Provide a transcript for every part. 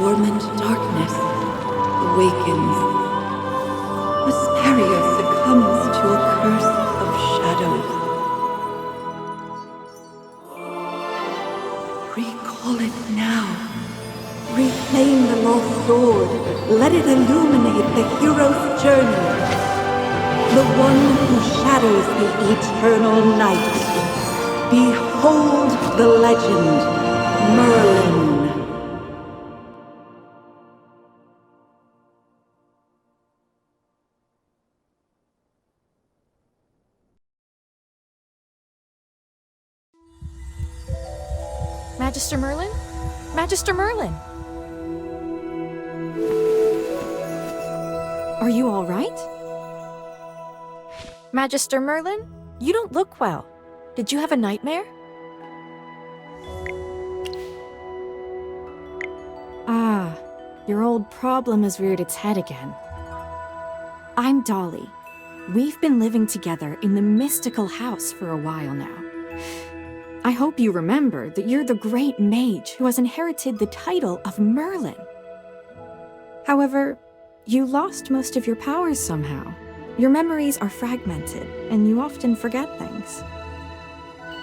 dormant darkness awakens. Vesperia succumbs to a curse of shadows. Recall it now. Reclaim the lost sword. Let it illuminate the hero's journey. The one who shatters the eternal night. Behold the legend, Merlin. Magister Merlin? Magister Merlin! Are you all right? Magister Merlin? You don't look well. Did you have a nightmare? Ah, your old problem has reared its head again. I'm Dolly. We've been living together in the mystical house for a while now. I hope you remember that you're the great mage who has inherited the title of Merlin. However, you lost most of your powers somehow. Your memories are fragmented, and you often forget things.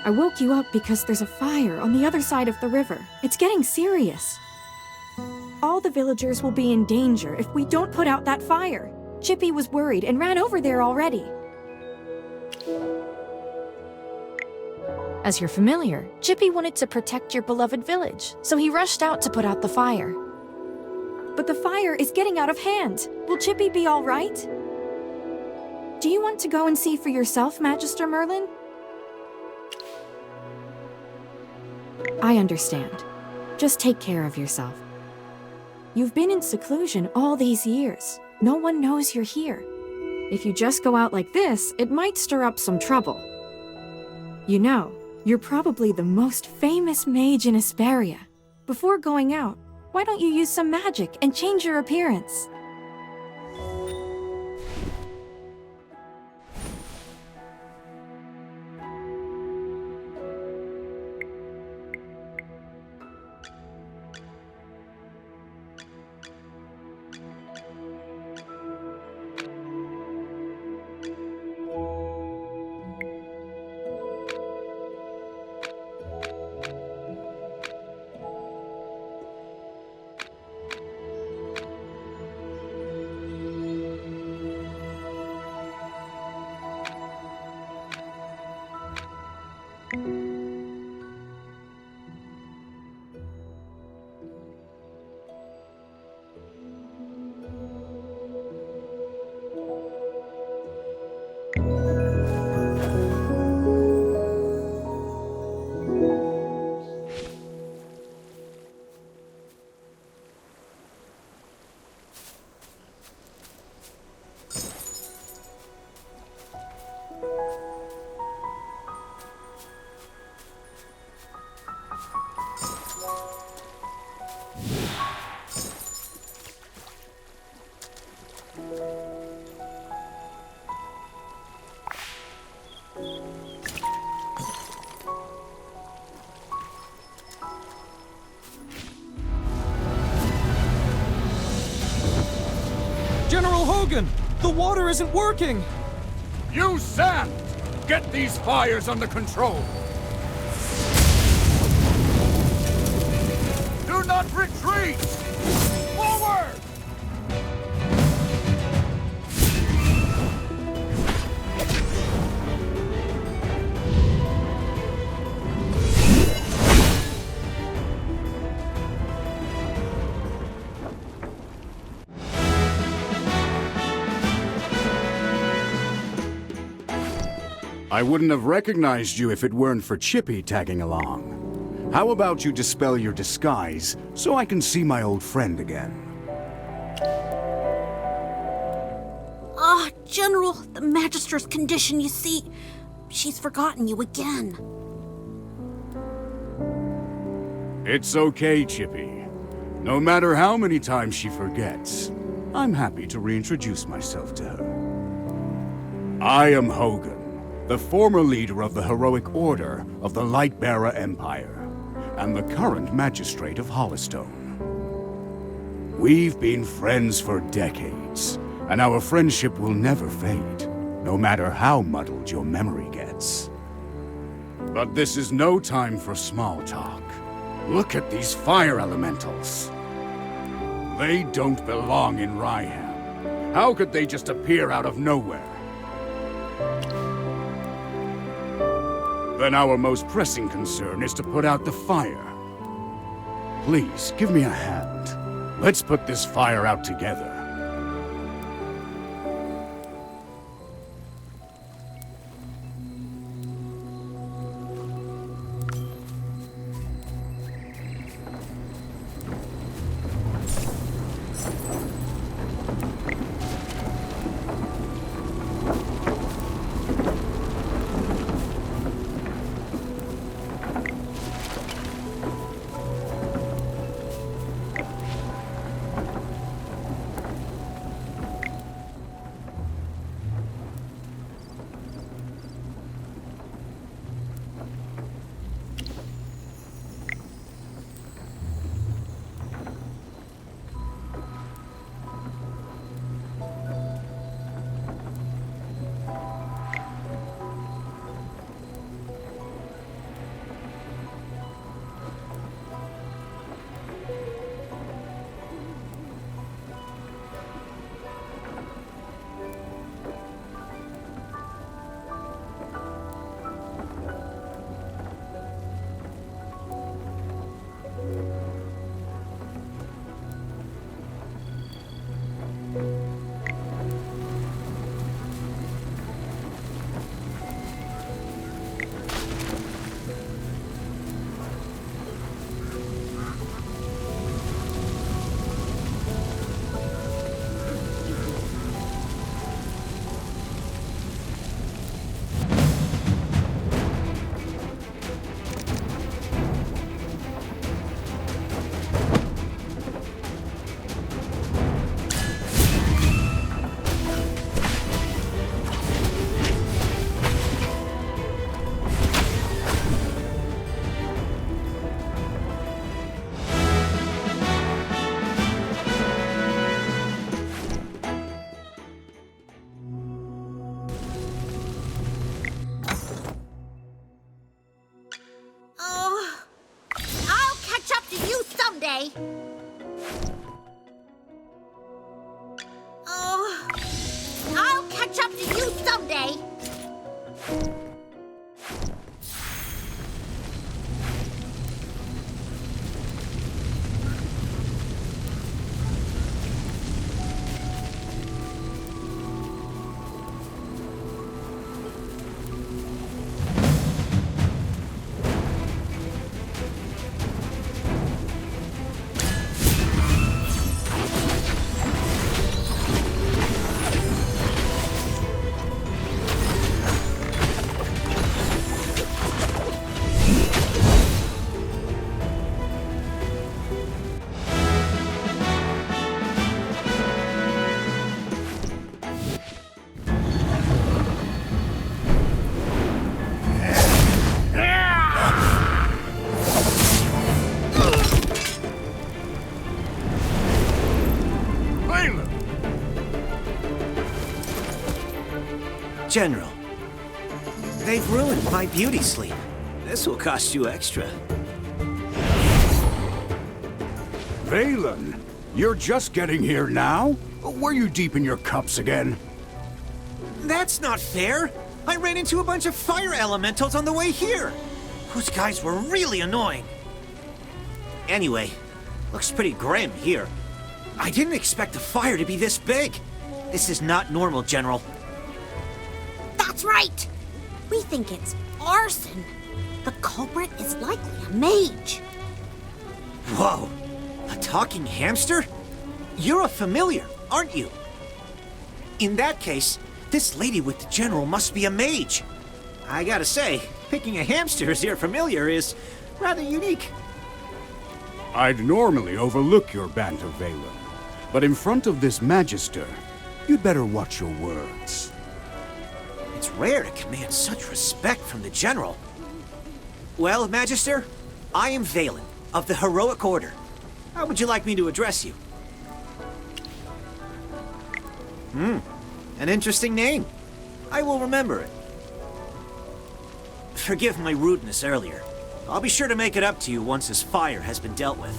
I woke you up because there's a fire on the other side of the river. It's getting serious. All the villagers will be in danger if we don't put out that fire. Chippy was worried and ran over there already. As your familiar, Chippy wanted to protect your beloved village, so he rushed out to put out the fire. But the fire is getting out of hand. Will Chippy be all right? Do you want to go and see for yourself, Magister Merlin? I understand. Just take care of yourself. You've been in seclusion all these years. No one knows you're here. If you just go out like this, it might stir up some trouble. You know, you're probably the most famous mage in Vesperia. Before going out, why don't you use some magic and change your appearance? General Hogan! The water isn't working! Use sand! Get these fires under control! Do not retreat! Forward! I wouldn't have recognized you if it weren't for Chippy tagging along. How about you dispel your disguise so I can see my old friend again? General, the Magister's condition, you see. She's forgotten you again. It's okay, Chippy. No matter how many times she forgets, I'm happy to reintroduce myself to her. I am Hogan, the former leader of the heroic order of the Lightbearer Empire, and the current magistrate of Holstone. We've been friends for decades, and our friendship will never fade, no matter how muddled your memory gets. But this is no time for small talk. Look at these fire elementals. They don't belong in Ryham. How could they just appear out of nowhere? Then our most pressing concern is to put out the fire. Please, give me a hand. Let's put this fire out together. I'll catch up to you someday. General, they've ruined my beauty sleep. This will cost you extra. Valen, you're just getting here now? Were you deep in your cups again? That's not fair! I ran into a bunch of fire elementals on the way here! Those guys were really annoying. Anyway, looks pretty grim here. I didn't expect the fire to be this big. This is not normal, General. That's right. We think it's arson. The culprit is likely a mage. Whoa! A talking hamster? You're a familiar, aren't you? In that case, this lady with the General must be a mage. I gotta say, picking a hamster as your familiar is rather unique. I'd normally overlook your banter, Valen, but in front of this Magister, you'd better watch your words. It's rare to command such respect from the General. Well, Magister, I am Valen, of the Heroic Order. How would you like me to address you? An interesting name. I will remember it. Forgive my rudeness earlier. I'll be sure to make it up to you once this fire has been dealt with.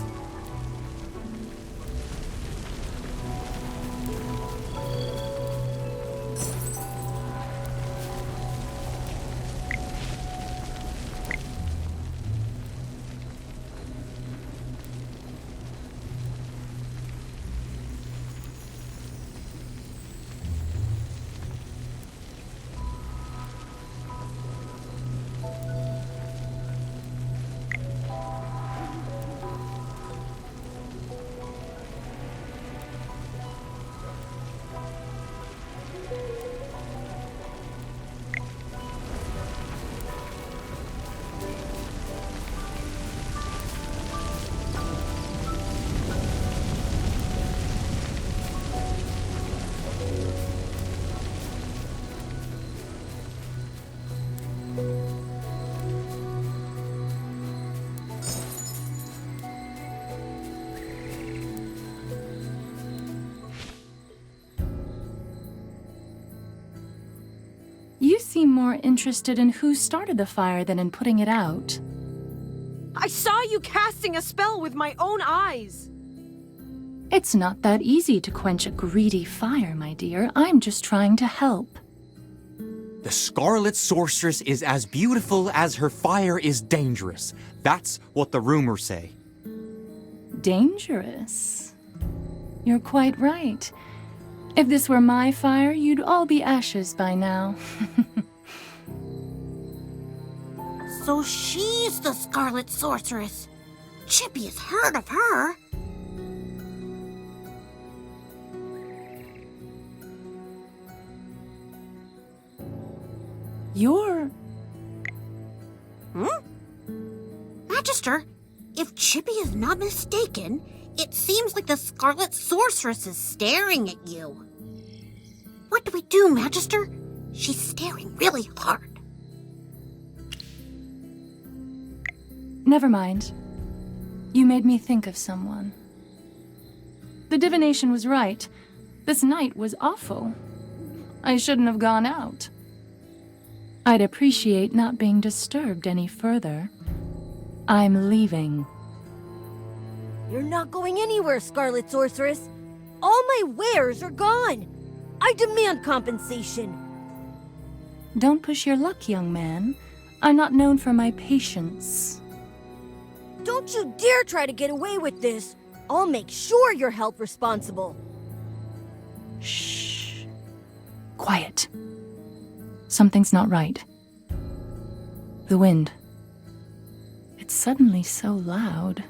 You seem more interested in who started the fire than in putting it out. I saw you casting a spell with my own eyes. It's not that easy to quench a greedy fire, my dear. I'm just trying to help. The Scarlet Sorceress is as beautiful as her fire is dangerous. That's what the rumors say. Dangerous? You're quite right. If this were my fire, you'd all be ashes by now. So she's the Scarlet Sorceress. Chippy has heard of her. You're... Magister, if Chippy is not mistaken, it seems like the Scarlet Sorceress is staring at you. What do we do, Magister? She's staring really hard. Never mind. You made me think of someone. The divination was right. This night was awful. I shouldn't have gone out. I'd appreciate not being disturbed any further. I'm leaving. You're not going anywhere, Scarlet Sorceress. All my wares are gone. I demand compensation. Don't push your luck, young man. I'm not known for my patience. Don't you dare try to get away with this. I'll make sure you're held responsible. Shh. Quiet. Something's not right. The wind. It's suddenly so loud.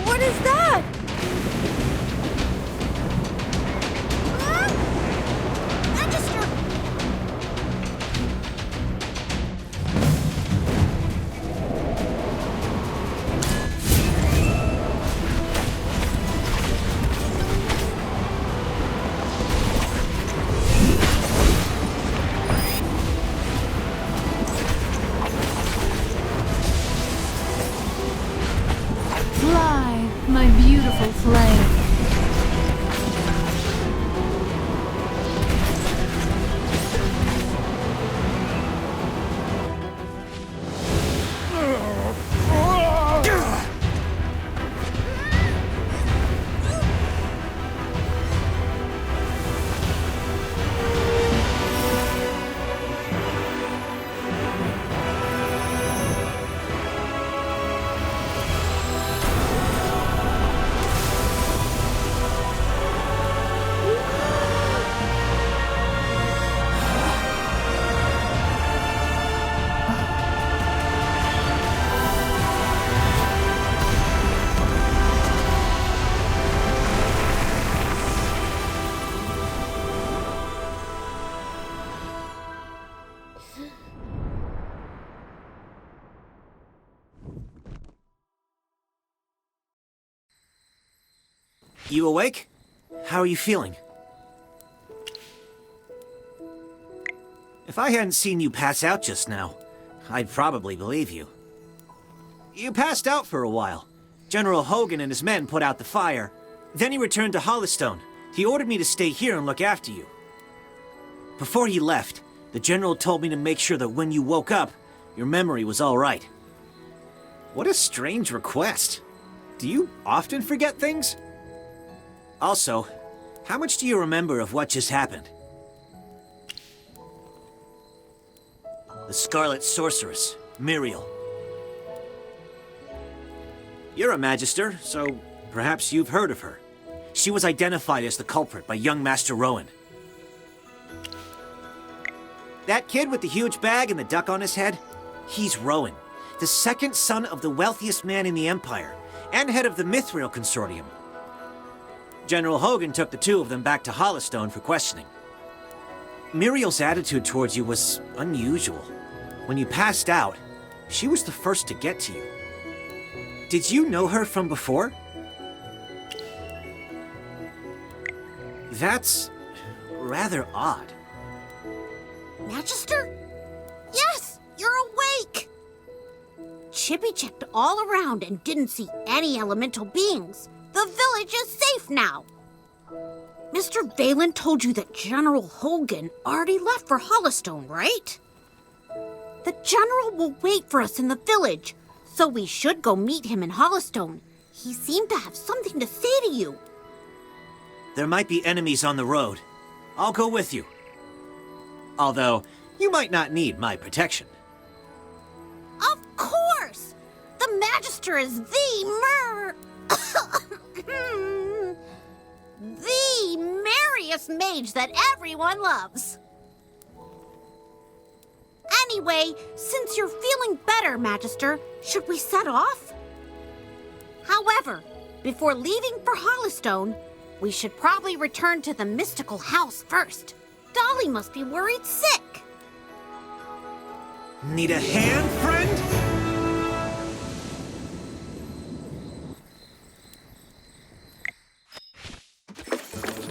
What is that? Magister! Fly, my beautiful flame. You awake? How are you feeling? If I hadn't seen you pass out just now, I'd probably believe you. You passed out for a while. General Hogan and his men put out the fire. Then he returned to Holstone. He ordered me to stay here and look after you. Before he left, the General told me to make sure that when you woke up, your memory was all right. What a strange request. Do you often forget things? Also, how much do you remember of what just happened? The Scarlet Sorceress, Muriel. You're a Magister, so perhaps you've heard of her. She was identified as the culprit by young Master Rowan. That kid with the huge bag and the duck on his head? He's Rowan, the second son of the wealthiest man in the Empire, and head of the Mithril Consortium. General Hogan took the two of them back to Holstone for questioning. Muriel's attitude towards you was unusual. When you passed out, she was the first to get to you. Did you know her from before? That's rather odd. Magister? Yes, you're awake! Chippy checked all around and didn't see any elemental beings. The village is safe now. Mr. Valen told you that General Hogan already left for Holstone, right? The General will wait for us in the village, so we should go meet him in Holstone. He seemed to have something to say to you. There might be enemies on the road. I'll go with you. Although, you might not need my protection. Of course! The Magister is the merriest mage that everyone loves. Anyway, since you're feeling better, Magister, should we set off? However, before leaving for Holstone, we should probably return to the mystical house first. Dolly must be worried sick. Need a hand, friend?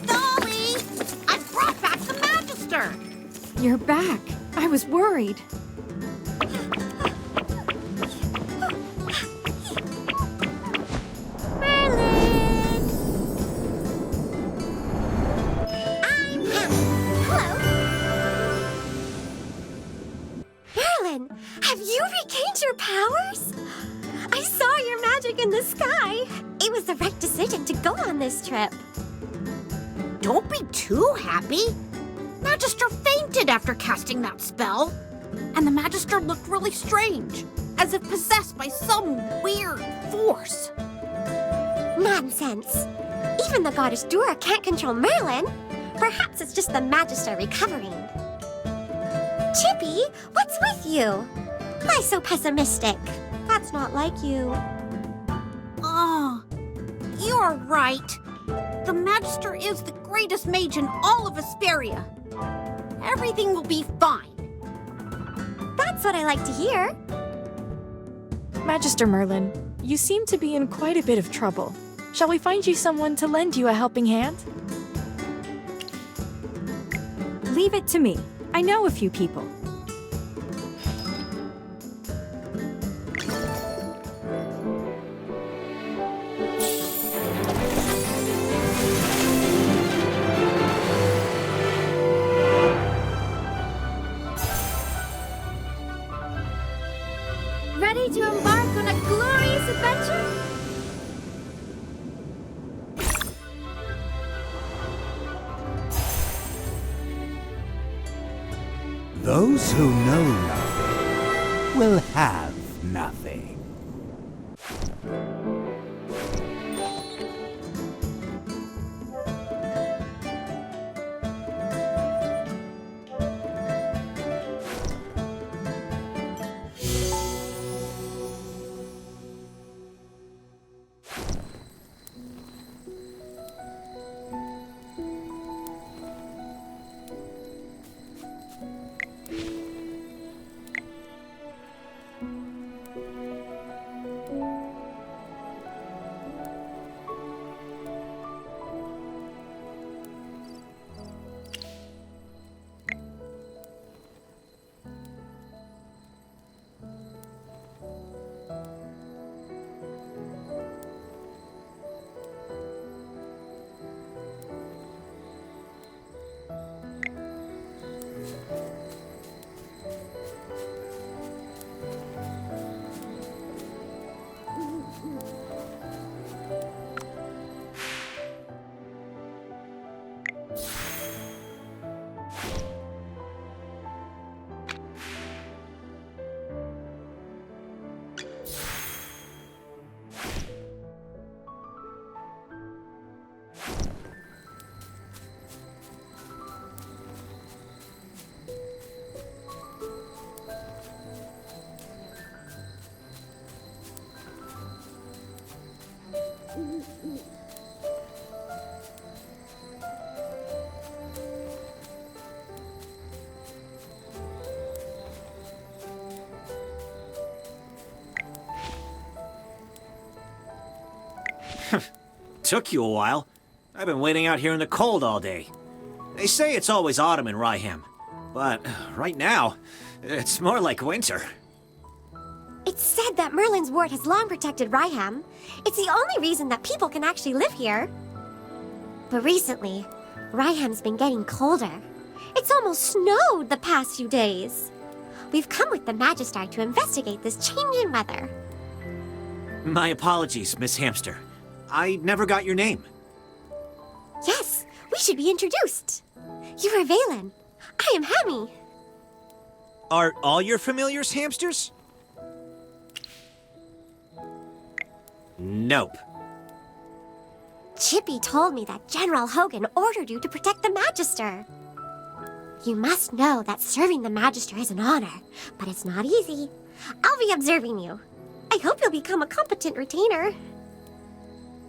Dolly! I brought back the Magister! You're back. I was worried. Merlin, have you regained your powers? I saw your magic in the sky. It was the right decision to go on this trip. Don't be too happy. Magister fainted after casting that spell. And the Magister looked really strange, as if possessed by some weird force. Nonsense. Even the goddess Dura can't control Merlin. Perhaps it's just the Magister recovering. Chippy, what's with you? Why so pessimistic? That's not like you. Oh, you're right. The Magister is the greatest mage in all of Asperia. Everything will be fine. That's what I like to hear. Magister Merlin, you seem to be in quite a bit of trouble. Shall we find you someone to lend you a helping hand? Leave it to me. I know a few people. Ready to embark on a glorious adventure? Those who know nothing will have nothing. took you a while. I've been waiting out here in the cold all day. They say it's always autumn in Ryham, but right now, it's more like winter. It's said that Merlin's ward has long protected Ryham. It's the only reason that people can actually live here. But recently, Ryham's been getting colder. It's almost snowed the past few days. We've come with the Magister to investigate this change in weather. My apologies, Miss Hamster. I never got your name. Yes, we should be introduced. You are Valen. I am Hammy. Are all your familiars hamsters? Nope. Chippy told me that General Hogan ordered you to protect the Magister. You must know that serving the Magister is an honor, but it's not easy. I'll be observing you. I hope you'll become a competent retainer.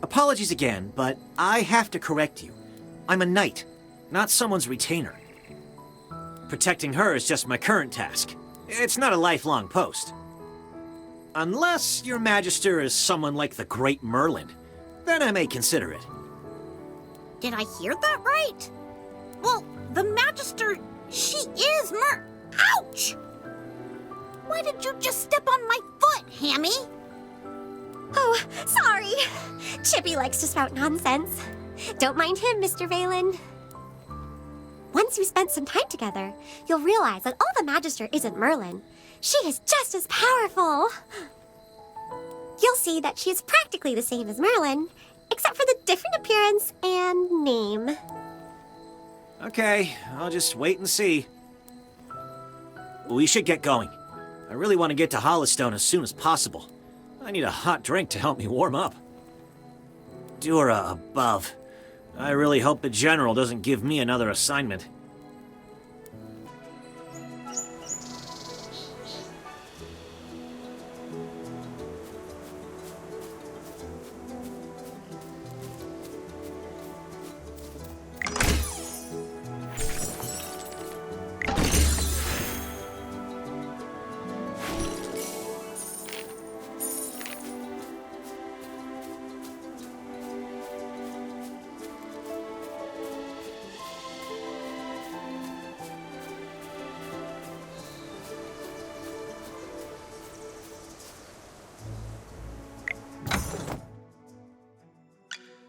Apologies again, but I have to correct you. I'm a knight, not someone's retainer. Protecting her is just my current task. It's not a lifelong post. Unless your Magister is someone like the great Merlin, then I may consider it. Did I hear that right? Well, the Magister, she is Ouch! Why did you just step on my foot, Hammy? Oh, sorry. Chippy likes to spout nonsense. Don't mind him, Mr. Valen. Once you spent some time together, you'll realize that all the Magister isn't Merlin. She is just as powerful. You'll see that she is practically the same as Merlin, except for the different appearance and name. Okay, I'll just wait and see. We should get going. I really want to get to Holstone as soon as possible. I need a hot drink to help me warm up. Dura above. I really hope the General doesn't give me another assignment.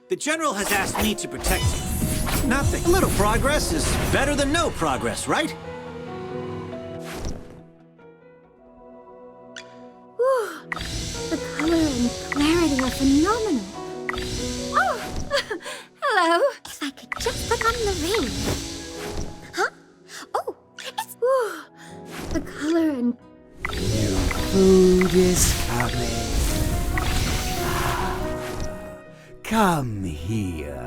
The General has asked me to protect you. Nothing. A little progress is better than no progress, right? Whew. The color and clarity are phenomenal. Oh, hello. If I could just click on the ring. Huh? Oh, it's... The color and... New food is coming. Come here.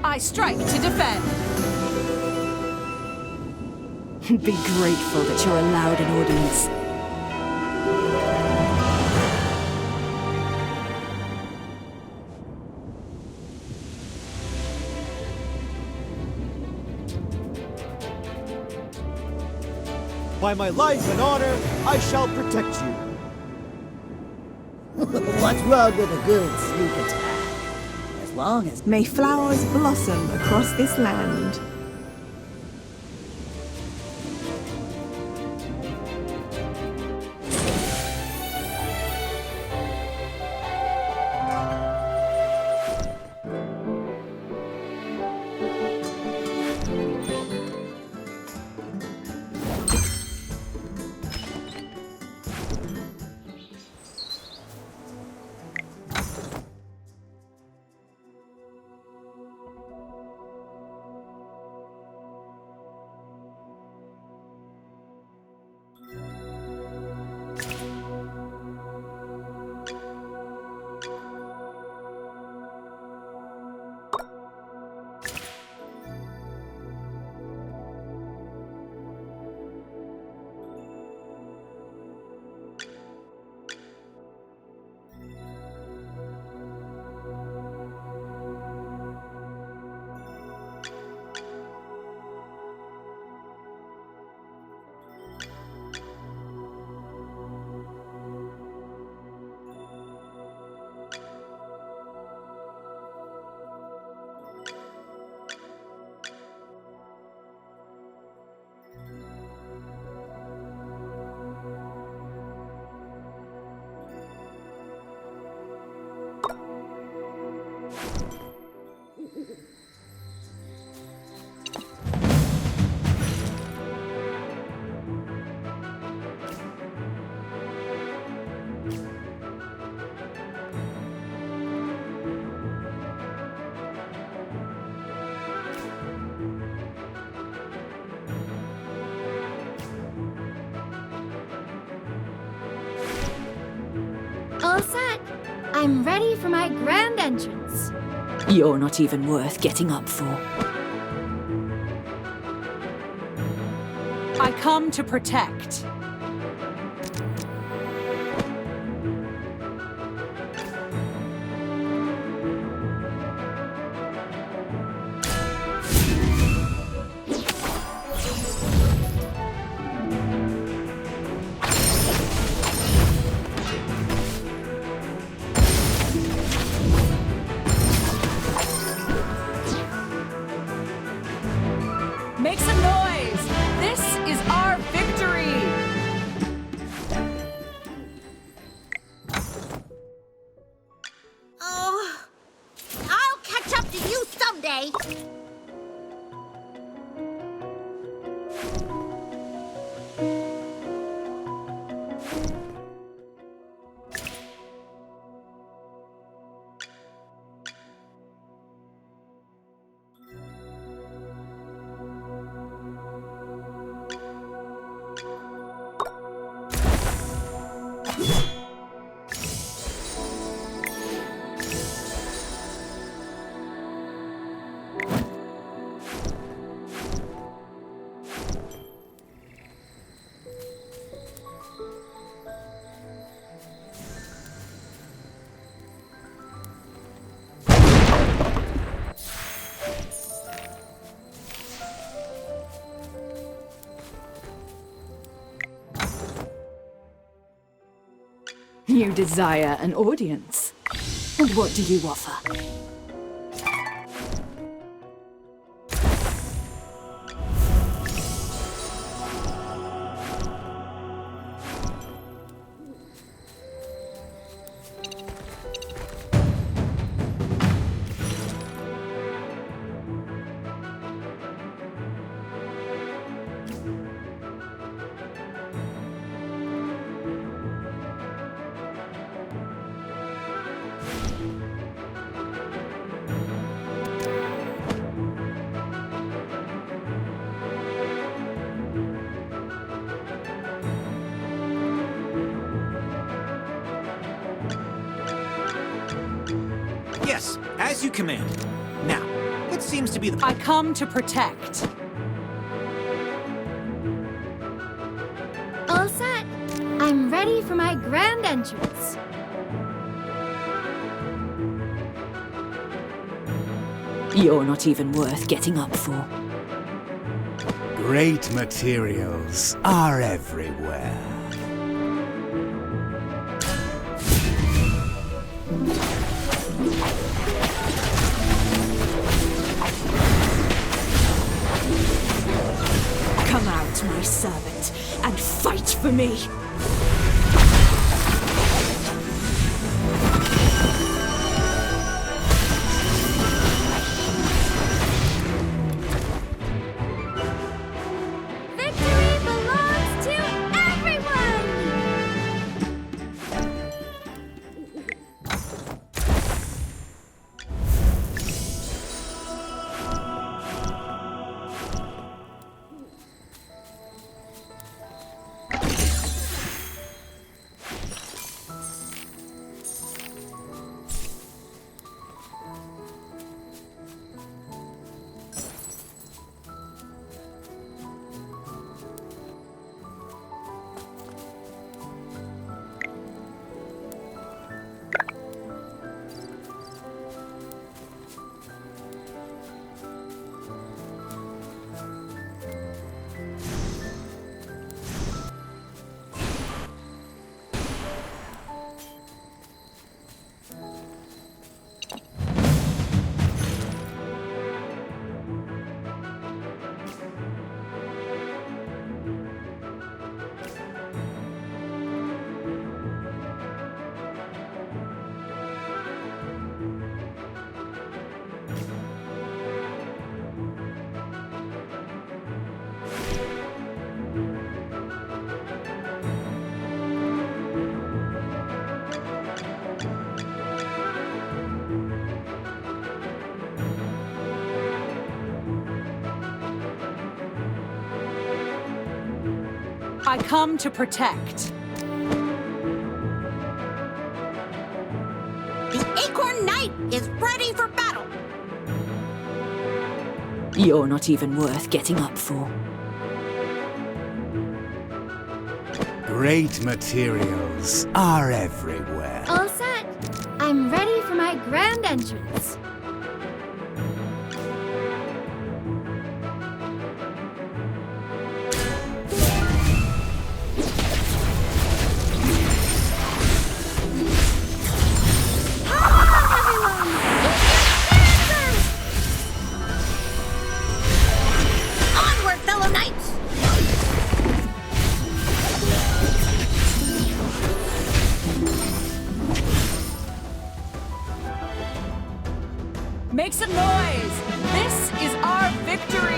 I strike to defend. Be grateful that you're allowed an audience. By my life and honor, I shall protect you. What's wrong with a good sneak attack? As long as may flowers blossom across this land. I'm ready for my grand entrance. You're not even worth getting up for. I come to protect. Make some noise! This is our victory! Oh, I'll catch up to you someday. You desire an audience. And what do you offer? Yes, as you command. Now, what seems to be the... I come to protect. All set. I'm ready for my grand entrance. You're not even worth getting up for. Great materials are everywhere. Come out, my servant, and fight for me! Victory belongs to everyone! I come to protect. You're not even worth getting up for. Great materials are everywhere. All set. I'm ready for my grand entrance. Onward, fellow knights! Make some noise! This is our victory!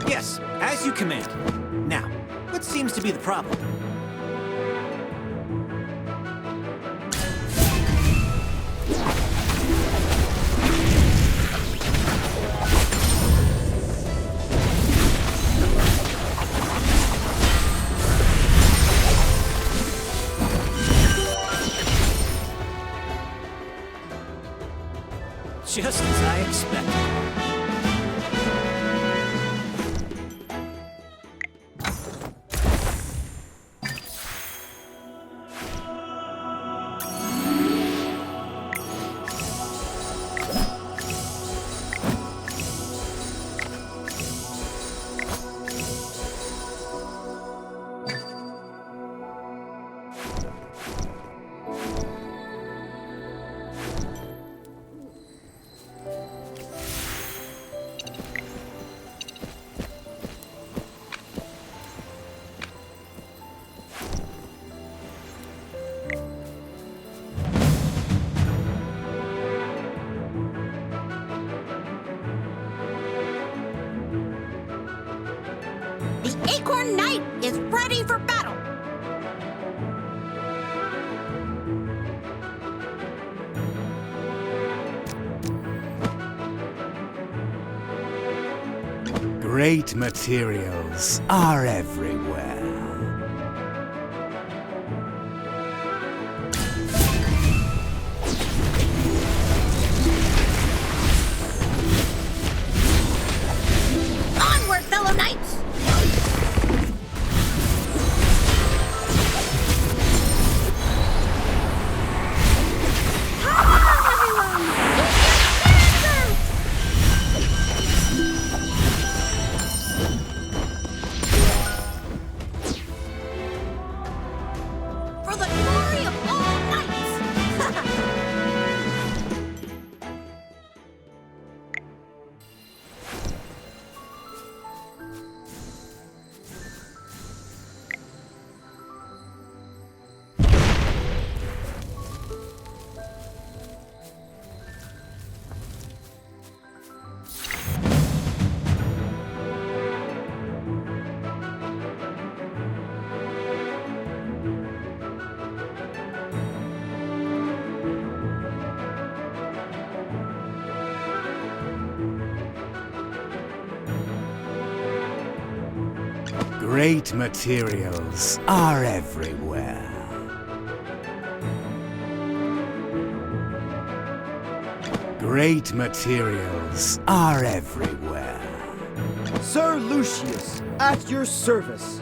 Yes, as you command. Now, what seems to be the problem? Just as I expected. The Acorn Knight is ready for battle! Great materials are everywhere. Onward, fellow knights! Great materials are everywhere. Great materials are everywhere. Sir Lucius, at your service.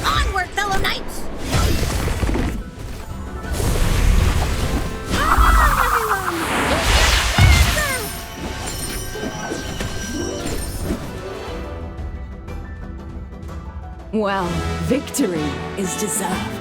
Onward, fellow knights! Well, victory is deserved.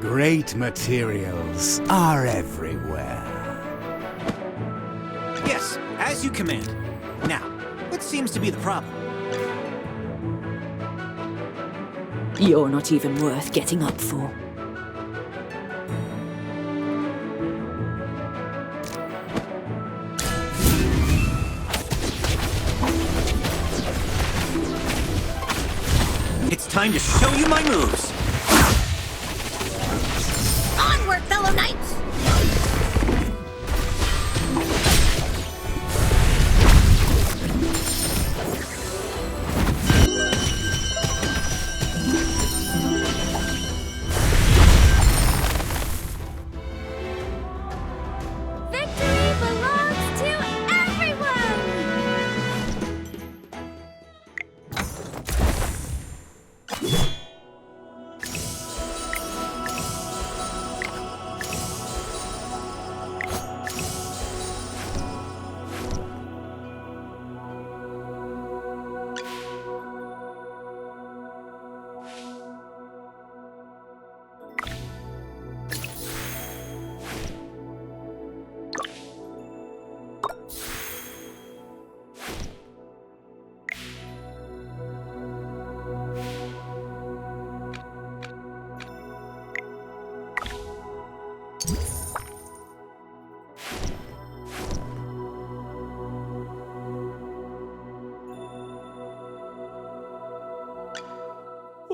Great materials are everywhere. Yes, as you command. Now, what seems to be the problem? You're not even worth getting up for. It's time to show you my moves! Onward, fellow knights! Victory belongs to everyone!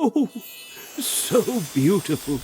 Oh, so beautiful.